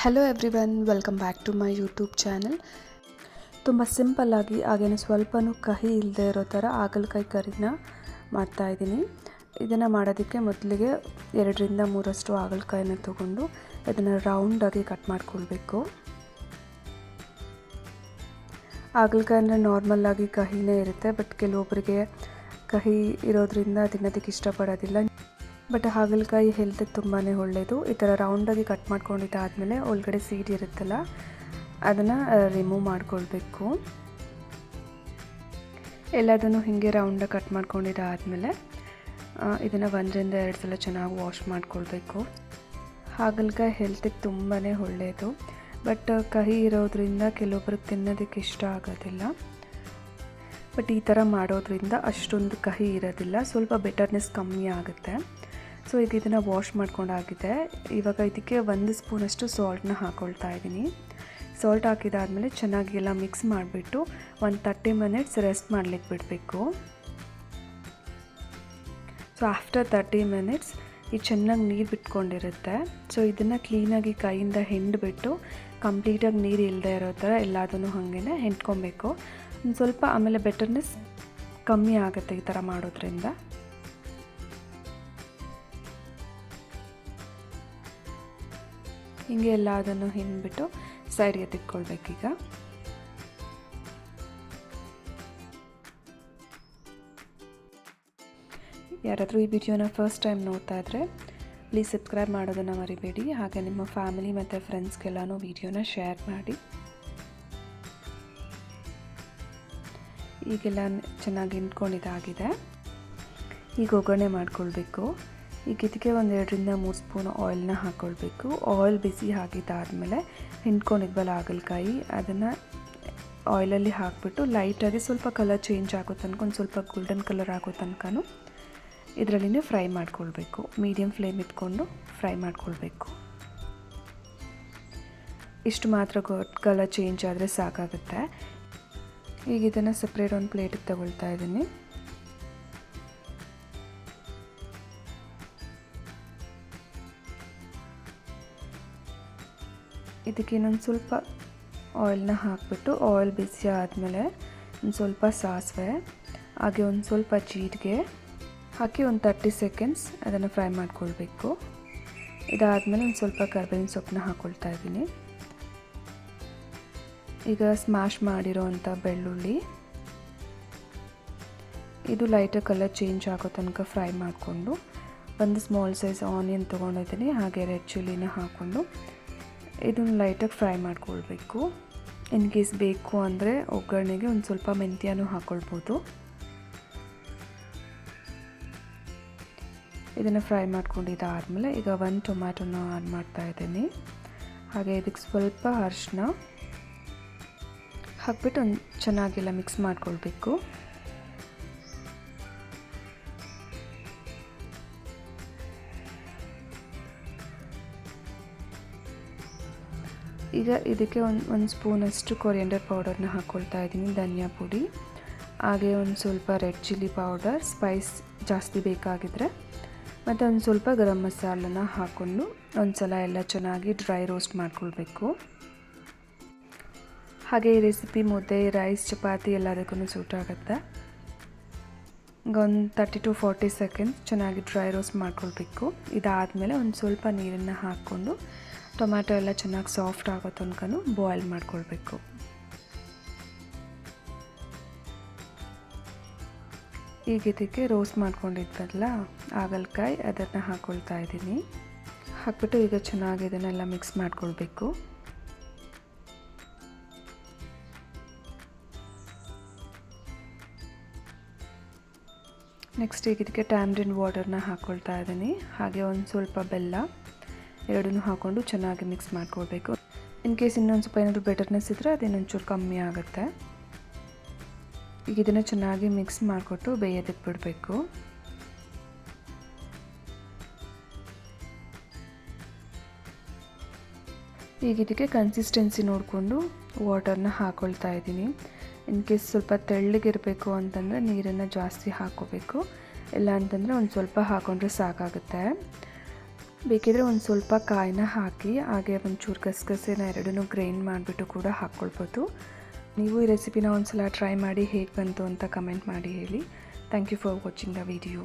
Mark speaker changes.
Speaker 1: Hello everyone, welcome back to my YouTube channel. ತುಂಬ ಸಿಂಪಲ್ಲಾಗಿ ಹಾಗೇನೆ ಸ್ವಲ್ಪನೂ ಕಹಿ ಇಲ್ಲದೆ ಇರೋ ಥರ ಹಾಗಲಕಾಯಿ ಕರಿನ ಮಾಡ್ತಾಯಿದ್ದೀನಿ. ಇದನ್ನು ಮಾಡೋದಕ್ಕೆ ಮೊದಲಿಗೆ 2ರಿಂದ 3 ಹಾಗಲಕಾಯಿನ ತೊಗೊಂಡು ಇದನ್ನು ರೌಂಡಾಗಿ ಕಟ್ ಮಾಡ್ಕೊಳ್ಬೇಕು. ಹಾಗಲಕಾಯಿ ಅಂದರೆ ನಾರ್ಮಲ್ಲಾಗಿ ಕಹಿನೇ ಇರುತ್ತೆ, ಬಟ್ ಕೆಲವೊಬ್ಬರಿಗೆ ಕಹಿ ಇರೋದ್ರಿಂದ ತಿನ್ನೋದಕ್ಕೆ ಇಷ್ಟಪಡೋದಿಲ್ಲ. ಬಟ್ ಹಾಗಲಕಾಯಿ ಹೆಲ್ತಿಗೆ ತುಂಬಾ ಒಳ್ಳೆಯದು. ಈ ಥರ ರೌಂಡಾಗಿ ಕಟ್ ಮಾಡ್ಕೊಂಡಿದ್ದಾದಮೇಲೆ ಒಳಗಡೆ ಸೀಡ್ ಇರುತ್ತಲ್ಲ, ಅದನ್ನು ರಿಮೂವ್ ಮಾಡ್ಕೊಳ್ಬೇಕು. ಎಲ್ಲದನ್ನು ಹೀಗೆ ರೌಂಡಾಗಿ ಕಟ್ ಮಾಡ್ಕೊಂಡಿದ್ದಾದಮೇಲೆ ಇದನ್ನು 1ರಿಂದ 2 ಸಲ ಚೆನ್ನಾಗಿ ವಾಶ್ ಮಾಡ್ಕೊಳ್ಬೇಕು. ಹಾಗಲಕಾಯಿ ಹೆಲ್ತಿಗೆ ತುಂಬಾ ಒಳ್ಳೆಯದು, ಬಟ್ ಕಹಿ ಇರೋದ್ರಿಂದ ಕೆಲವೊಬ್ರಿಗೆ ತಿನ್ನೋದಕ್ಕೆ ಇಷ್ಟ ಆಗೋದಿಲ್ಲ. ಬಟ್ ಈ ಥರ ಮಾಡೋದ್ರಿಂದ ಅಷ್ಟೊಂದು ಕಹಿ ಇರೋದಿಲ್ಲ, ಸ್ವಲ್ಪ ಬೆಟರ್ನೆಸ್ ಕಮ್ಮಿ ಆಗುತ್ತೆ. ಸೊ ಈಗ ಇದನ್ನು ವಾಶ್ ಮಾಡ್ಕೊಂಡಾಗಿದೆ. ಇವಾಗ ಇದಕ್ಕೆ 1 ಸ್ಪೂನಷ್ಟು ಸಾಲ್ಟನ್ನ ಹಾಕ್ಕೊಳ್ತಾ ಇದ್ದೀನಿ. ಸಾಲ್ಟ್ ಹಾಕಿದಾದಮೇಲೆ ಚೆನ್ನಾಗಿ ಎಲ್ಲ ಮಿಕ್ಸ್ ಮಾಡಿಬಿಟ್ಟು ಒಂದು 30 ಮಿನಿಟ್ಸ್ ರೆಸ್ಟ್ ಮಾಡಲಿಕ್ಕೆ ಬಿಡಬೇಕು. ಸೊ ಆಫ್ಟರ್ 30 ಮಿನಿಟ್ಸ್ ಇದು ಚೆನ್ನಾಗಿ ನೀರು ಬಿಟ್ಕೊಂಡಿರುತ್ತೆ. ಸೊ ಇದನ್ನು ಕ್ಲೀನಾಗಿ ಕೈಯಿಂದ ಹಿಂಡ್ಬಿಟ್ಟು ಕಂಪ್ಲೀಟಾಗಿ ನೀರು ಇಲ್ಲದೆ ಇರೋ ಥರ ಎಲ್ಲದನ್ನು ಹಾಗೇ ಹೆಂಡ್ಕೊಬೇಕು. ಒಂದು ಸ್ವಲ್ಪ ಆಮೇಲೆ ಬೆಟರ್ನೆಸ್ ಕಮ್ಮಿ ಆಗುತ್ತೆ ಈ ಥರ ಮಾಡೋದ್ರಿಂದ. ಹೀಗೆ ಎಲ್ಲ ಅದನ್ನು ಹಿಂಡ್ಬಿಟ್ಟು ಸೈಡ್ಗೆ ತಿಕ್ಕೊಳ್ಬೇಕೀಗ. ಯಾರಾದರೂ ಈ ವಿಡಿಯೋನ ಫಸ್ಟ್ ಟೈಮ್ ನೋಡ್ತಾ ಇದ್ದರೆ ಪ್ಲೀಸ್ ಸಬ್ಸ್ಕ್ರೈಬ್ ಮಾಡೋದನ್ನು ಮರಿಬೇಡಿ. ಹಾಗೆ ನಿಮ್ಮ ಫ್ಯಾಮಿಲಿ ಮತ್ತು ಫ್ರೆಂಡ್ಸ್ಗೆಲ್ಲನೂ ವಿಡಿಯೋನ ಶೇರ್ ಮಾಡಿ. ಈಗೆಲ್ಲ ಚೆನ್ನಾಗಿ ಹಿಂಡ್ಕೊಂಡಿದ್ದಾಗಿದೆ. ಈಗ ಒಗ್ಗರಣೆ ಮಾಡ್ಕೊಳ್ಬೇಕು. ಈಗ ಇದಕ್ಕೆ 2ರಿಂದ 3 ಸ್ಪೂನ್ ಆಯಿಲ್ನ ಹಾಕ್ಕೊಳ್ಬೇಕು. ಆಯಿಲ್ ಬಿಸಿ ಆಗಿದ್ದಾದಮೇಲೆ ಹಿಂಡ್ಕೊಂಡಿದ್ವಲ್ಲ ಹಾಗಲಕಾಯಿ, ಅದನ್ನು ಆಯಿಲಲ್ಲಿ ಹಾಕಿಬಿಟ್ಟು ಲೈಟಾಗಿ ಸ್ವಲ್ಪ ಕಲರ್ ಚೇಂಜ್ ಆಗೋ ತನಕ, ಒಂದು ಸ್ವಲ್ಪ ಗೋಲ್ಡನ್ ಕಲರ್ ಆಗೋ ತನಕನೂ ಇದರಲ್ಲಿನೇ ಫ್ರೈ ಮಾಡ್ಕೊಳ್ಬೇಕು. ಮೀಡಿಯಮ್ ಫ್ಲೇಮ್ ಇಟ್ಕೊಂಡು ಫ್ರೈ ಮಾಡ್ಕೊಳ್ಬೇಕು. ಇಷ್ಟು ಮಾತ್ರ ಕಲರ್ ಚೇಂಜ್ ಆದರೆ ಸಾಕಾಗುತ್ತೆ. ಈಗ ಇದನ್ನು ಸಪ್ರೇಟ್ ಒಂದು ಪ್ಲೇಟಿಗೆ ತಗೊಳ್ತಾ ಇದ್ದೀನಿ. ಇದಕ್ಕೆ ಇನ್ನೊಂದು ಸ್ವಲ್ಪ ಆಯಿಲ್ನ ಹಾಕಿಬಿಟ್ಟು ಆಯಿಲ್ ಬಿಸಿ ಆದಮೇಲೆ ಒಂದು ಸ್ವಲ್ಪ ಸಾಸಿವೆ, ಹಾಗೆ ಒಂದು ಸ್ವಲ್ಪ ಜೀರಿಗೆ ಹಾಕಿ ಒಂದು 30 ಸೆಕೆಂಡ್ಸ್ ಅದನ್ನು ಫ್ರೈ ಮಾಡ್ಕೊಳ್ಬೇಕು. ಇದಾದಮೇಲೆ ಒಂದು ಸ್ವಲ್ಪ ಕರಿಬೇವಿನ ಸೊಪ್ಪನ್ನ ಹಾಕ್ಕೊಳ್ತಾ ಇದ್ದೀನಿ. ಈಗ ಸ್ಮ್ಯಾಶ್ ಮಾಡಿರೋವಂಥ ಬೆಳ್ಳುಳ್ಳಿ, ಇದು ಲೈಟಾಗಿ ಕಲರ್ ಚೇಂಜ್ ಆಗೋ ತನಕ ಫ್ರೈ ಮಾಡಿಕೊಂಡು ಒಂದು ಸ್ಮಾಲ್ ಸೈಜ್ ಆನಿಯನ್ ತೊಗೊಂಡಿದ್ದೀನಿ, ಹಾಗೆ ರೆಡ್ ಚಿಲ್ಲಿನ ಹಾಕ್ಕೊಂಡು ಇದನ್ನು ಲೈಟಾಗಿ ಫ್ರೈ ಮಾಡ್ಕೊಳ್ಬೇಕು. ಇನ್ ಕೇಸ್ ಬೇಕು ಅಂದರೆ ಒಗ್ಗರಣೆಗೆ ಒಂದು ಸ್ವಲ್ಪ ಮೆಂತ್ಯನೂ ಹಾಕ್ಕೊಳ್ಬೋದು. ಇದನ್ನು ಫ್ರೈ ಮಾಡ್ಕೊಂಡಿದ್ದಾದಮೇಲೆ ಈಗ 1 ಟೊಮ್ಯಾಟೊನ ಆಡ್ ಮಾಡ್ತಾ ಇದ್ದೀನಿ. ಹಾಗೆ ಇದಕ್ಕೆ ಸ್ವಲ್ಪ ಅರಿಶಿನ ಹಾಕ್ಬಿಟ್ಟು ಒಂದು ಚೆನ್ನಾಗೆಲ್ಲ ಮಿಕ್ಸ್ ಮಾಡ್ಕೊಳ್ಬೇಕು. ಈಗ ಇದಕ್ಕೆ ಒಂದು ಸ್ಪೂನಷ್ಟು ಕೊರಿಯಂಡರ್ ಪೌಡರ್ನ ಹಾಕ್ಕೊಳ್ತಾ ಇದ್ದೀನಿ, ಧನಿಯಾ ಪುಡಿ, ಹಾಗೆ ಒಂದು ಸ್ವಲ್ಪ ರೆಡ್ ಚಿಲ್ಲಿ ಪೌಡರ್, ಸ್ಪೈಸ್ ಜಾಸ್ತಿ ಬೇಕಾಗಿದ್ದರೆ, ಮತ್ತು ಒಂದು ಸ್ವಲ್ಪ ಗರಂ ಮಸಾಲನ ಹಾಕ್ಕೊಂಡು ಒಂದು ಸಲ ಎಲ್ಲ ಚೆನ್ನಾಗಿ ಡ್ರೈ ರೋಸ್ಟ್ ಮಾಡ್ಕೊಳ್ಬೇಕು. ಹಾಗೆ ಈ ರೆಸಿಪಿ ಮುದ್ದೆ, ರೈಸ್, ಚಪಾತಿ ಎಲ್ಲದಕ್ಕೂ ಸೂಟ್ ಆಗುತ್ತೆ. ಈಗ ಒಂದು 30 to 40 ಸೆಕೆಂಡ್ಸ್ ಚೆನ್ನಾಗಿ ಡ್ರೈ ರೋಸ್ಟ್ ಮಾಡ್ಕೊಳ್ಬೇಕು. ಇದಾದಮೇಲೆ ಒಂದು ಸ್ವಲ್ಪ ನೀರನ್ನು ಹಾಕ್ಕೊಂಡು ಟೊಮ್ಯಾಟೊ ಎಲ್ಲ ಚೆನ್ನಾಗಿ ಸಾಫ್ಟ್ ಆಗೋ ತನಕ ಬಾಯ್ಲ್ ಮಾಡ್ಕೊಳ್ಬೇಕು. ಈಗ ಇದಕ್ಕೆ ರೋಸ್ಟ್ ಮಾಡ್ಕೊಂಡಿದ್ವಲ್ಲ ಹಾಗಲಕಾಯಿ, ಅದನ್ನು ಹಾಕ್ಕೊಳ್ತಾ ಇದ್ದೀನಿ. ಹಾಕ್ಬಿಟ್ಟು ಈಗ ಚೆನ್ನಾಗಿ ಇದನ್ನೆಲ್ಲ ಮಿಕ್ಸ್ ಮಾಡ್ಕೊಳ್ಬೇಕು. ನೆಕ್ಸ್ಟ್ ಈಗ ಇದಕ್ಕೆ ಟ್ಯಾಮ್ರಿನ್ ವಾಟರ್ನ ಹಾಕ್ಕೊಳ್ತಾ ಇದ್ದೀನಿ, ಹಾಗೆ ಒಂದು ಸ್ವಲ್ಪ ಬೆಲ್ಲ, ಎರಡನ್ನೂ ಹಾಕ್ಕೊಂಡು ಚೆನ್ನಾಗಿ ಮಿಕ್ಸ್ ಮಾಡ್ಕೊಳ್ಬೇಕು. ಇನ್ ಕೇಸ್ ಇನ್ನೊಂದು ಸ್ವಲ್ಪ ಏನಾದರೂ ಬೆಟರ್ನೆಸ್ ಇದ್ದರೆ ಅದೇನೊಂಚೂರು ಕಮ್ಮಿ ಆಗುತ್ತೆ. ಈಗ ಇದನ್ನು ಚೆನ್ನಾಗಿ ಮಿಕ್ಸ್ ಮಾಡಿಕೊಟ್ಟು ಬೇಯೋದಕ್ಕೆ ಬಿಡಬೇಕು. ಈಗ ಇದಕ್ಕೆ ಕನ್ಸಿಸ್ಟೆನ್ಸಿ ನೋಡಿಕೊಂಡು ವಾಟರ್ನ ಹಾಕ್ಕೊಳ್ತಾ ಇದ್ದೀನಿ. ಇನ್ ಕೇಸ್ ಸ್ವಲ್ಪ ತೆಳ್ಳಗಿರಬೇಕು ಅಂತಂದರೆ ನೀರನ್ನು ಜಾಸ್ತಿ ಹಾಕ್ಕೋಬೇಕು, ಇಲ್ಲ ಅಂತಂದರೆ ಒಂದು ಸ್ವಲ್ಪ ಹಾಕ್ಕೊಂಡ್ರೆ ಸಾಕಾಗುತ್ತೆ. ಬೇಕಿದ್ರೆ ಒಂದು ಸ್ವಲ್ಪ ಕಾಯಿನ ಹಾಕಿ ಹಾಗೆ ಒಂಚೂರು ಗಸಗಸೆನ ಎರಡನ್ನೂ ಗ್ರೈಂಡ್ ಮಾಡಿಬಿಟ್ಟು ಕೂಡ ಹಾಕ್ಕೊಳ್ಬೋದು. ನೀವು ಈ ರೆಸಿಪಿನ ಒಂದು ಸಲ ಟ್ರೈ ಮಾಡಿ ಹೇಗೆ ಬಂತು ಅಂತ ಕಮೆಂಟ್ ಮಾಡಿ ಹೇಳಿ. Thank you for watching the video.